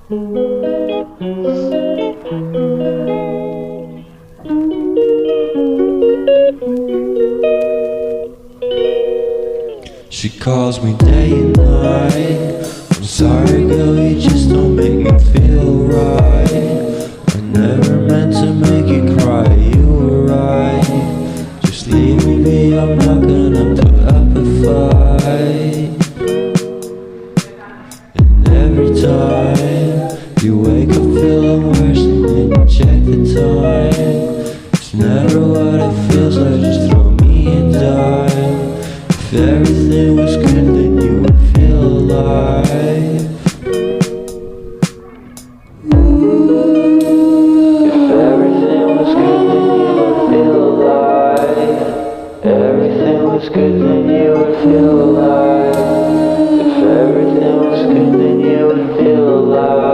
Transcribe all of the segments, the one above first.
She calls me day and night. I'm sorry girl, you just don't make me feel right. I never meant to make you cry, you were right. Just leave me be, I'm not gonna put up a fight. And every time you wake up feeling worse and then you check the time. It's never what it feels like, just throw me a dime. If everything was good, then you would feel alive. If everything was good, then you would feel alive. Everything was good, then you would feel alive. If everything was good, then you would feel alive.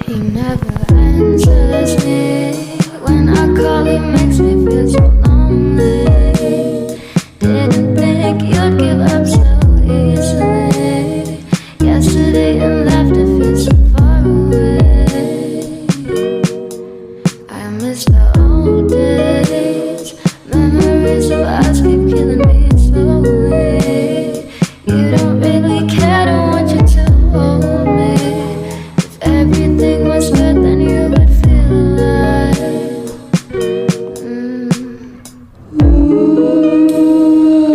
He never answers me. When I call, he makes me feel so lonely. Didn't think you'd give up so easily. Yesterday and laughter feels so far away. I miss the old days. Memories of us keep killing me slowly. You don't really care, don't want you to hold me. Everything was good, then you would feel alive.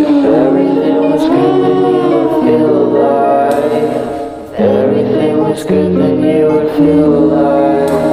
If everything was good, then you would feel alive. If everything was good, then you would feel alive.